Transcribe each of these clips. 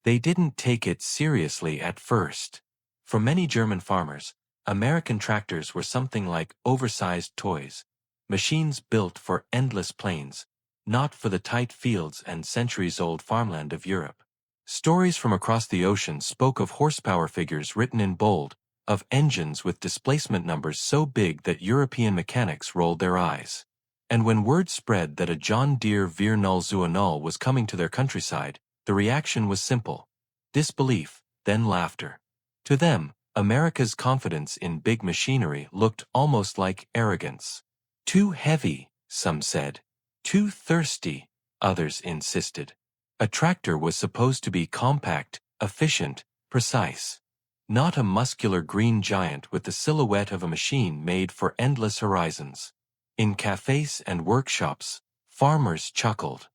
They didn't take it seriously at first. For many German farmers, American tractors were something like oversized toys, machines built for endless plains, not for the tight fields and centuries-old farmland of Europe. Stories from across the ocean spoke of horsepower figures written in bold, of engines with displacement numbers so big that European mechanics rolled their eyes. And when word spread that a John Deere Veer 000 was coming to their countryside, the reaction was simple: disbelief, then laughter. To them, America's confidence in big machinery looked almost like arrogance. Too heavy, some said. Too thirsty, others insisted. A tractor was supposed to be compact, efficient, precise. Not a muscular green giant with the silhouette of a machine made for endless horizons. In cafes and workshops, farmers chuckled.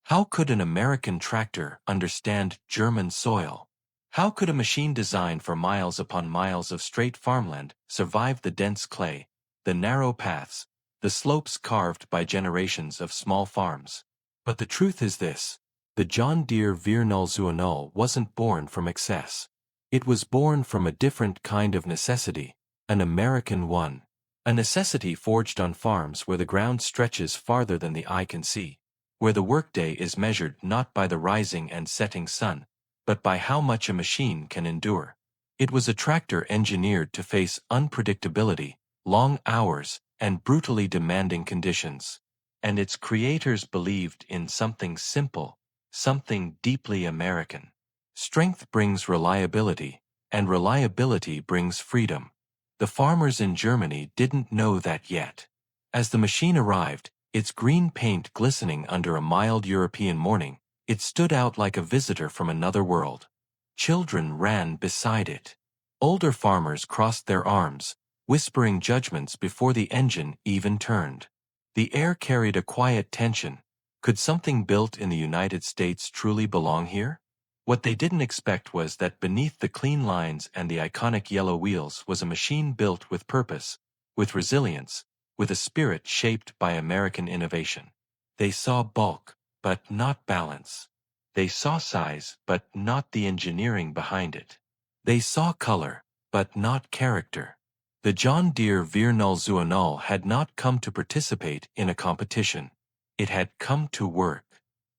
How could an American tractor understand German soil? How could a machine designed for miles upon miles of straight farmland survive the dense clay, the narrow paths, the slopes carved by generations of small farms? But the truth is this: the John Deere Veer 000 wasn't born from excess. It was born from a different kind of necessity, an American one. A necessity forged on farms where the ground stretches farther than the eye can see, where the workday is measured not by the rising and setting sun, but by how much a machine can endure. It was a tractor engineered to face unpredictability, long hours, and brutally demanding conditions. And its creators believed in something simple, something deeply American. Strength brings reliability, and reliability brings freedom. The farmers in Germany didn't know that yet. As the machine arrived, its green paint glistening under a mild European morning, it stood out like a visitor from another world. Children ran beside it. Older farmers crossed their arms, whispering judgments before the engine even turned. The air carried a quiet tension. Could something built in the United States truly belong here? What they didn't expect was that beneath the clean lines and the iconic yellow wheels was a machine built with purpose, with resilience, with a spirit shaped by American innovation. They saw bulk, but not balance. They saw size, but not the engineering behind it. They saw color, but not character. The John Deere Veer 000 had not come to participate in a competition. It had come to work.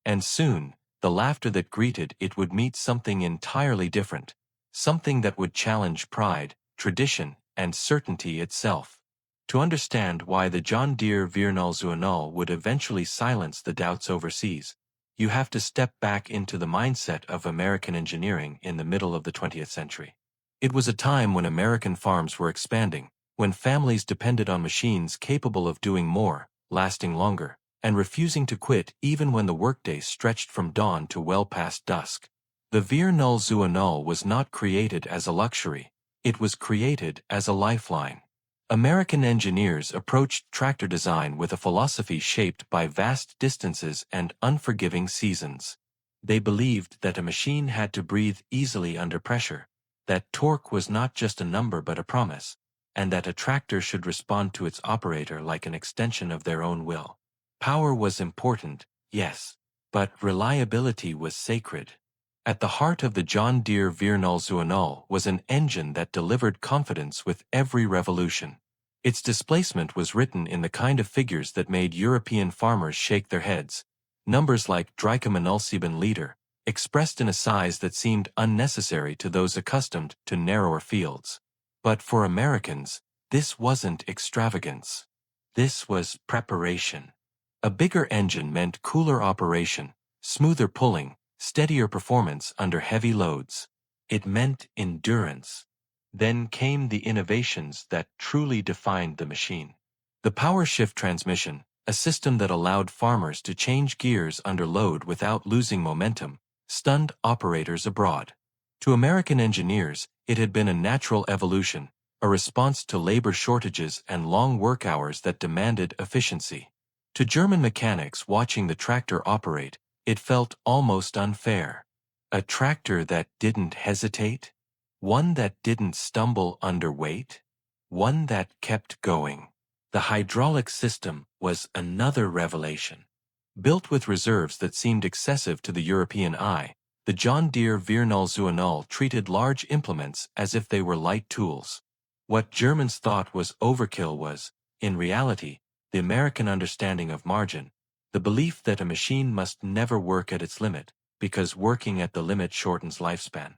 And soon, the laughter that greeted it would meet something entirely different, something that would challenge pride, tradition, and certainty itself. To understand why the John Deere Veer 000 would eventually silence the doubts overseas, you have to step back into the mindset of American engineering in the middle of the 20th century. It was a time when American farms were expanding, when families depended on machines capable of doing more, lasting longer, and refusing to quit even when the workday stretched from dawn to well past dusk. The Veer 000 was not created as a luxury, it was created as a lifeline. American engineers approached tractor design with a philosophy shaped by vast distances and unforgiving seasons. They believed that a machine had to breathe easily under pressure, that torque was not just a number but a promise, and that a tractor should respond to its operator like an extension of their own will. Power was important, yes, but reliability was sacred. At the heart of the John Deere Veer 000 was an engine that delivered confidence with every revolution. Its displacement was written in the kind of figures that made European farmers shake their heads, numbers like 3,7 liter, expressed in a size that seemed unnecessary to those accustomed to narrower fields. But for Americans, this wasn't extravagance. This was preparation. A bigger engine meant cooler operation, smoother pulling, steadier performance under heavy loads. It meant endurance. Then came the innovations that truly defined the machine. The power shift transmission, a system that allowed farmers to change gears under load without losing momentum, stunned operators abroad. To American engineers, it had been a natural evolution, a response to labor shortages and long work hours that demanded efficiency. To German mechanics watching the tractor operate, it felt almost unfair. A tractor that didn't hesitate? One that didn't stumble under weight? One that kept going. The hydraulic system was another revelation. Built with reserves that seemed excessive to the European eye, The John Deere Vernal treated large implements as if they were light tools. What Germans thought was overkill was, in reality, the American understanding of margin, the belief that a machine must never work at its limit, because working at the limit shortens lifespan.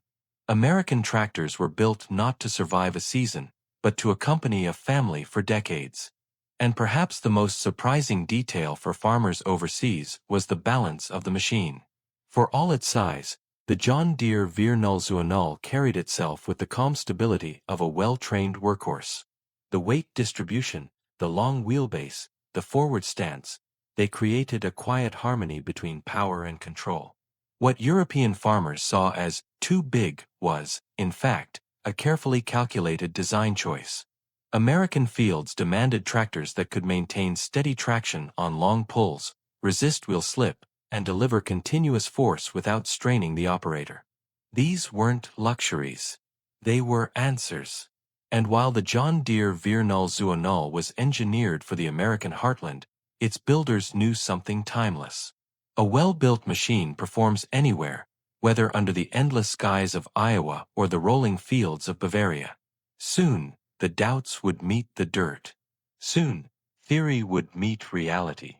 American tractors were built not to survive a season, but to accompany a family for decades. And perhaps the most surprising detail for farmers overseas was the balance of the machine. For all its size, the John Deere Vernal carried itself with the calm stability of a well-trained workhorse. The weight distribution, the long wheelbase, the forward stance, they created a quiet harmony between power and control. What European farmers saw as too big was, in fact, a carefully calculated design choice. American fields demanded tractors that could maintain steady traction on long pulls, resist wheel slip, and deliver continuous force without straining the operator. These weren't luxuries. They were answers. And while the John Deere Vernal was engineered for the American heartland, its builders knew something timeless. A well-built machine performs anywhere, whether under the endless skies of Iowa or the rolling fields of Bavaria. Soon, the doubts would meet the dirt. Soon, theory would meet reality.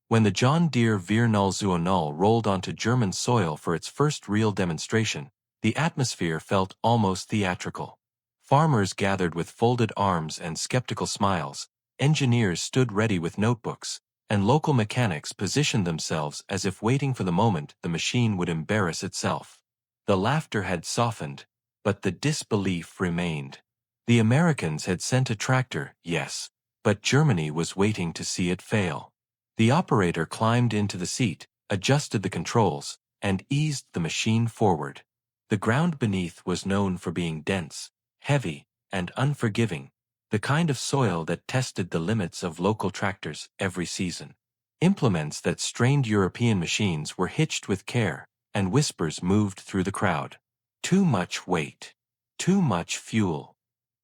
When the John Deere Vernal rolled onto German soil for its first real demonstration, the atmosphere felt almost theatrical. Farmers gathered with folded arms and skeptical smiles, engineers stood ready with notebooks, and local mechanics positioned themselves as if waiting for the moment the machine would embarrass itself. The laughter had softened, but the disbelief remained. The Americans had sent a tractor, yes, but Germany was waiting to see it fail. The operator climbed into the seat, adjusted the controls, and eased the machine forward. The ground beneath was known for being dense, heavy, and unforgiving, the kind of soil that tested the limits of local tractors every season. Implements that strained European machines were hitched with care, and whispers moved through the crowd. Too much weight. Too much fuel.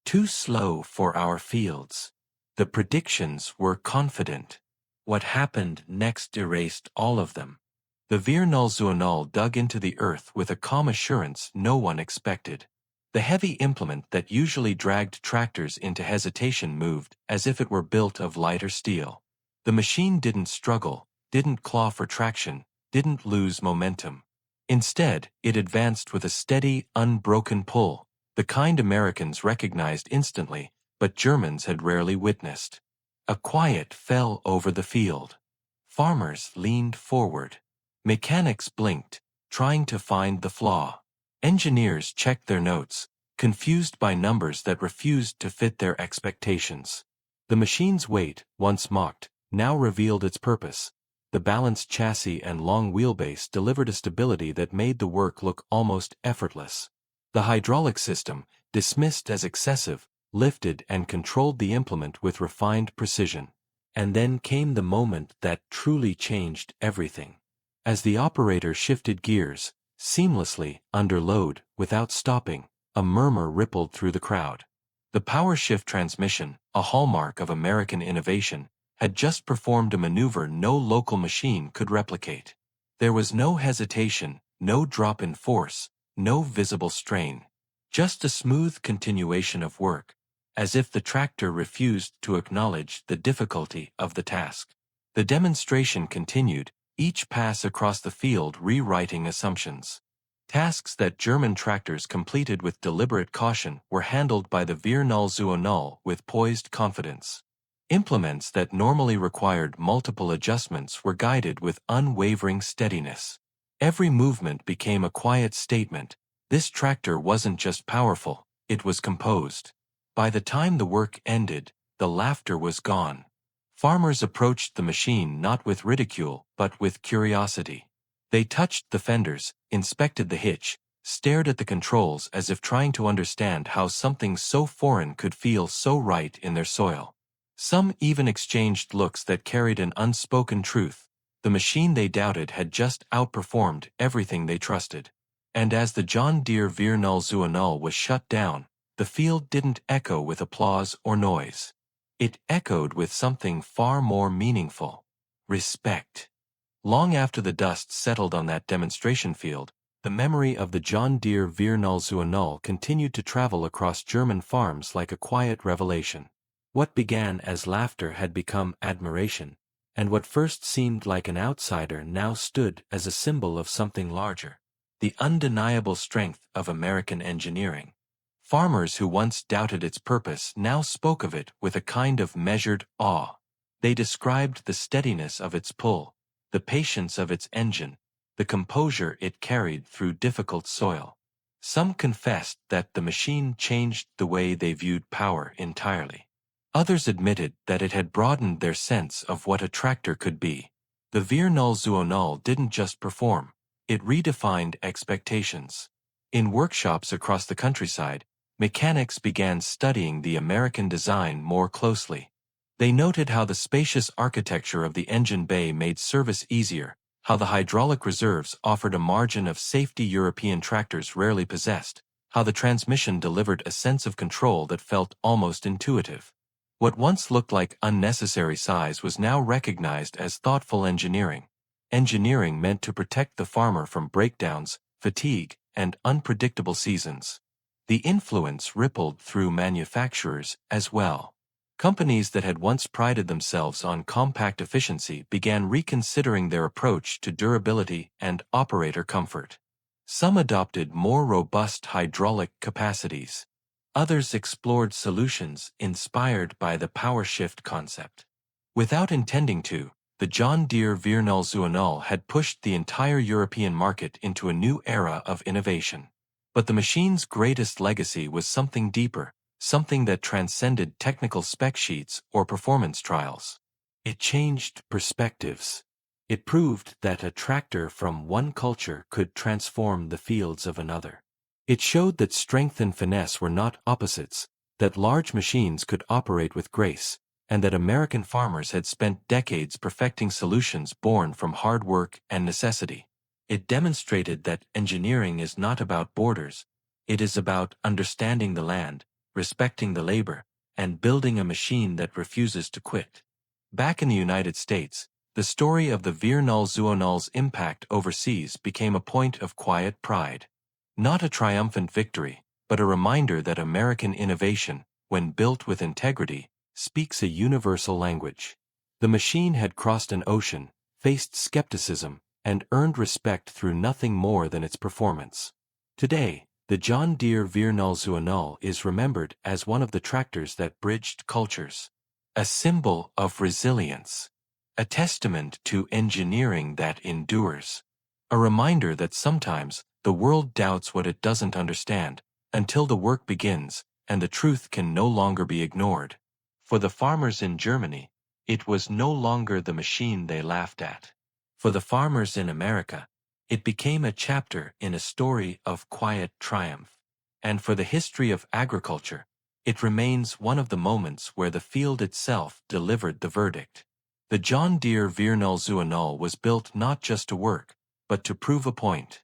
Too slow for our fields. The predictions were confident. What happened next erased all of them. The Vernal dug into the earth with a calm assurance no one expected. The heavy implement that usually dragged tractors into hesitation moved as if it were built of lighter steel. The machine didn't struggle, didn't claw for traction, didn't lose momentum. Instead, it advanced with a steady, unbroken pull, the kind Americans recognized instantly, but Germans had rarely witnessed. A quiet fell over the field. Farmers leaned forward. Mechanics blinked, trying to find the flaw. Engineers checked their notes, confused by numbers that refused to fit their expectations. The machine's weight, once mocked, now revealed its purpose. The balanced chassis and long wheelbase delivered a stability that made the work look almost effortless. The hydraulic system, dismissed as excessive, lifted and controlled the implement with refined precision. And then came the moment that truly changed everything. As the operator shifted gears, seamlessly, under load, without stopping, a murmur rippled through the crowd. The power shift transmission, a hallmark of American innovation, had just performed a maneuver no local machine could replicate. There was no hesitation, no drop in force, no visible strain. Just a smooth continuation of work, as if the tractor refused to acknowledge the difficulty of the task. The demonstration continued, each pass across the field rewriting assumptions. Tasks that German tractors completed with deliberate caution were handled by the Vernal with poised confidence. Implements that normally required multiple adjustments were guided with unwavering steadiness. Every movement became a quiet statement. This tractor wasn't just powerful, it was composed. By the time the work ended, the laughter was gone. Farmers approached the machine not with ridicule, but with curiosity. They touched the fenders, inspected the hitch, stared at the controls as if trying to understand how something so foreign could feel so right in their soil. Some even exchanged looks that carried an unspoken truth. The machine they doubted had just outperformed everything they trusted. And as the John Deere Vernal was shut down, the field didn't echo with applause or noise. It echoed with something far more meaningful: respect. Long after the dust settled on that demonstration field, The memory of the John Deere Veer-0 continued to travel across German farms like a quiet revelation. What began as laughter had become admiration, and what first seemed like an outsider now stood as a symbol of something larger. The undeniable strength of American engineering. Farmers who once doubted its purpose now spoke of it with a kind of measured awe. They described the steadiness of its pull, the patience of its engine, the composure it carried through difficult soil. Some confessed that the machine changed the way they viewed power entirely. Others admitted that it had broadened their sense of what a tractor could be. The Veer-0 didn't just perform, it redefined expectations. In workshops across the countryside, mechanics began studying the American design more closely. They noted how the spacious architecture of the engine bay made service easier, how the hydraulic reserves offered a margin of safety European tractors rarely possessed, how the transmission delivered a sense of control that felt almost intuitive. What once looked like unnecessary size was now recognized as thoughtful engineering. Engineering meant to protect the farmer from breakdowns, fatigue, and unpredictable seasons. The influence rippled through manufacturers as well. Companies that had once prided themselves on compact efficiency began reconsidering their approach to durability and operator comfort. Some adopted more robust hydraulic capacities. Others explored solutions inspired by the power shift concept. Without intending to, the John Deere Veer-0 had pushed the entire European market into a new era of innovation. But the machine's greatest legacy was something deeper, something that transcended technical spec sheets or performance trials. It changed perspectives. It proved that a tractor from one culture could transform the fields of another. It showed that strength and finesse were not opposites, that large machines could operate with grace, and that American farmers had spent decades perfecting solutions born from hard work and necessity. It demonstrated that engineering is not about borders, it is about understanding the land, respecting the labor, and building a machine that refuses to quit. Back in the United States, the story of the Veer-0's impact overseas became a point of quiet pride. Not a triumphant victory, but a reminder that American innovation, when built with integrity, speaks a universal language. The machine had crossed an ocean, faced skepticism, and earned respect through nothing more than its performance. Today, the John Deere Veer-0 is remembered as one of the tractors that bridged cultures. A symbol of resilience. A testament to engineering that endures. A reminder that sometimes the world doubts what it doesn't understand, until the work begins, and the truth can no longer be ignored. For the farmers in Germany, it was no longer the machine they laughed at. For the farmers in America, it became a chapter in a story of quiet triumph. And for the history of agriculture, it remains one of the moments where the field itself delivered the verdict. The John Deere Veer-0 was built not just to work, but to prove a point.